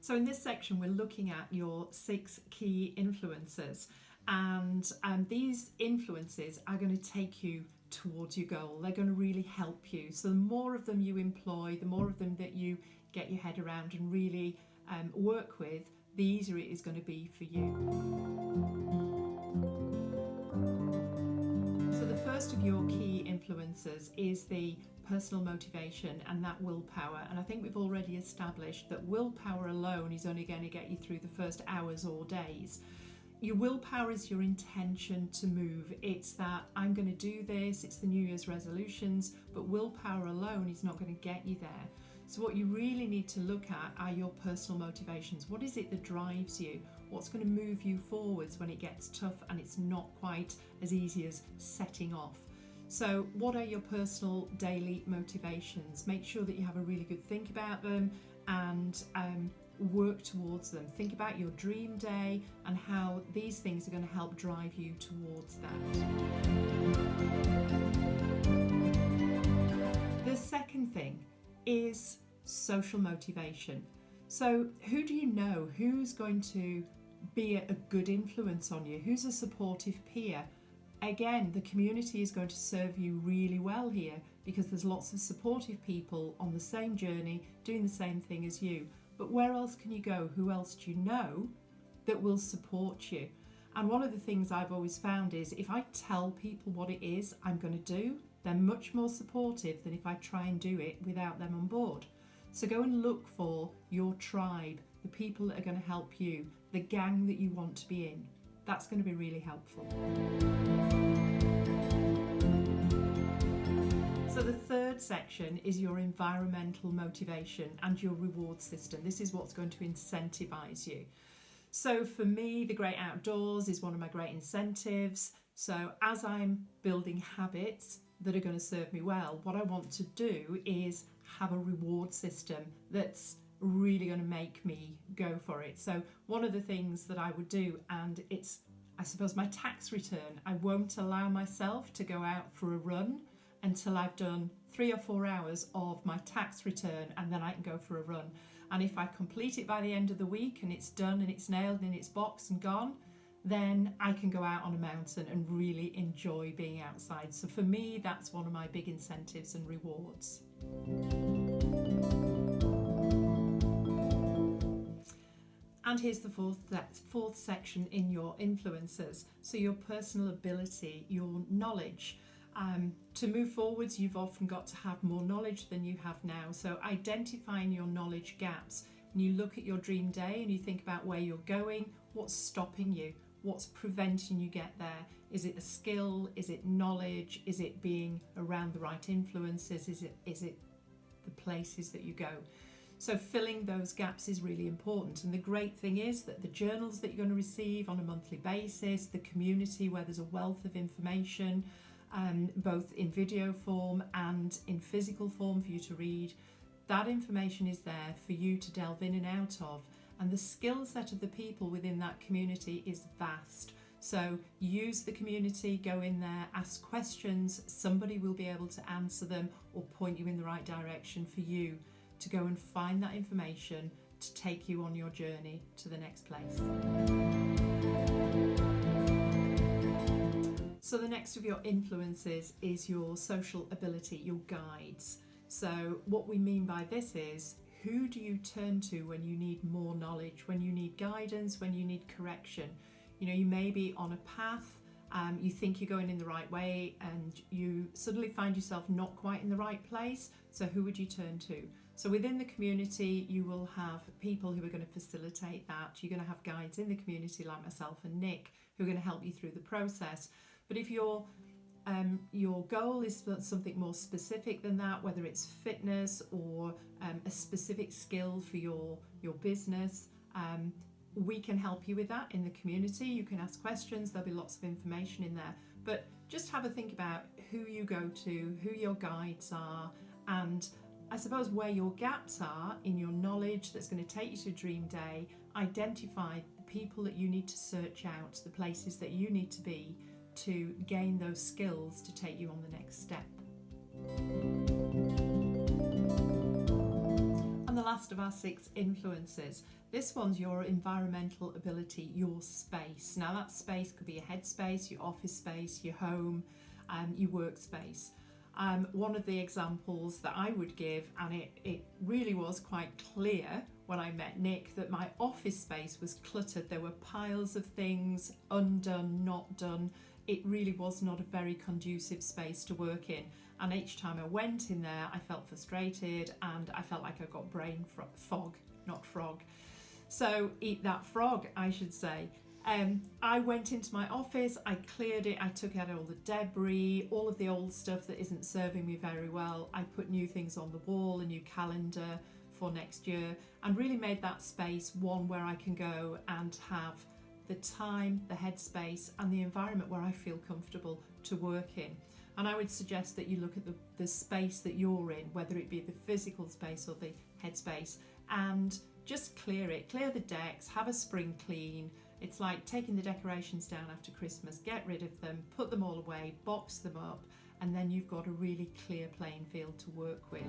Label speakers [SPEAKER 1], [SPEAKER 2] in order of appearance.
[SPEAKER 1] So in this section, we're looking at your 6 key influences, and these influences are going to take you towards your goal. They're going to really help you. So the more of them you employ, the more of them that you get your head around and really work with, the easier it is going to be for you. So the first of your key influences is the personal motivation and that willpower. And I think we've already established that willpower alone is only going to get you through the first hours or days. Your willpower is your intention to move. It's that I'm going to do this, it's the New Year's resolutions, but willpower alone is not going to get you there. So what you really need to look at are your personal motivations. What is it that drives you? What's going to move you forwards when it gets tough and it's not quite as easy as setting off? So what are your personal daily motivations? Make sure that you have a really good think about them and work towards them. Think about your dream day and how these things are going to help drive you towards that. The second thing is social motivation. So who do you know? Who's going to be a good influence on you? Who's a supportive peer? Again, the community is going to serve you really well here because there's lots of supportive people on the same journey doing the same thing as you. But where else can you go? Who else do you know that will support you? And one of the things I've always found is if I tell people what it is I'm going to do, they're much more supportive than if I try and do it without them on board. So go and look for your tribe, the people that are going to help you, the gang that you want to be in. That's going to be really helpful. So the third section is your environmental motivation and your reward system. This is what's going to incentivize you. So for me, the great outdoors is one of my great incentives. So as I'm building habits that are going to serve me well, what I want to do is have a reward system that's really going to make me go for it. So one of the things that I would do, and it's, I suppose, my tax return, I won't allow myself to go out for a run until I've done 3 or 4 hours of my tax return, and then I can go for a run. And if I complete it by the end of the week and it's done and it's nailed and it's boxed and gone, then I can go out on a mountain and really enjoy being outside. So for me, that's one of my big incentives and rewards. And here's the fourth section in your influences. So your personal ability, your knowledge. To move forwards, you've often got to have more knowledge than you have now. So identifying your knowledge gaps. When you look at your dream day and you think about where you're going, what's stopping you? What's preventing you get there? Is it a skill? Is it knowledge? Is it being around the right influences? Is it the places that you go? So filling those gaps is really important. And the great thing is that the journals that you're going to receive on a monthly basis, the community where there's a wealth of information, both in video form and in physical form for you to read, that information is there for you to delve in and out of. And the skill set of the people within that community is vast. So use the community, go in there, ask questions, somebody will be able to answer them or point you in the right direction for you to go and find that information to take you on your journey to the next place. So the next of your influences is your social ability, your guides. So what we mean by this is, who do you turn to when you need more knowledge, when you need guidance, when you need correction? You know, you may be on a path, you think you're going in the right way and you suddenly find yourself not quite in the right place. So who would you turn to? So within the community, you will have people who are going to facilitate that. You're going to have guides in the community like myself and Nick who are going to help you through the process. But if your goal is something more specific than that, whether it's fitness or a specific skill for your business, we can help you with that in the community. You can ask questions, there'll be lots of information in there. But just have a think about who you go to, who your guides are, and I suppose where your gaps are in your knowledge that's going to take you to Dream Day. Identify the people that you need to search out, the places that you need to be to gain those skills to take you on the next step. And the last of our 6 influences. This one's your environmental ability, your space. Now that space could be your headspace, your office space, your home, your workspace. One of the examples that I would give, and it really was quite clear when I met Nick, that my office space was cluttered. There were piles of things, undone, not done. It really was not a very conducive space to work in. And each time I went in there, I felt frustrated and I felt like I got brain fog, not frog. So eat that frog, I should say. I went into my office, I cleared it, I took out all the debris, all of the old stuff that isn't serving me very well. I put new things on the wall, a new calendar for next year, and really made that space one where I can go and have the time, the headspace, and the environment where I feel comfortable to work in. And I would suggest that you look at the space that you're in, whether it be the physical space or the headspace, and just clear it. Clear the decks, have a spring clean. It's like taking the decorations down after Christmas, get rid of them, put them all away, box them up, and then you've got a really clear playing field to work with.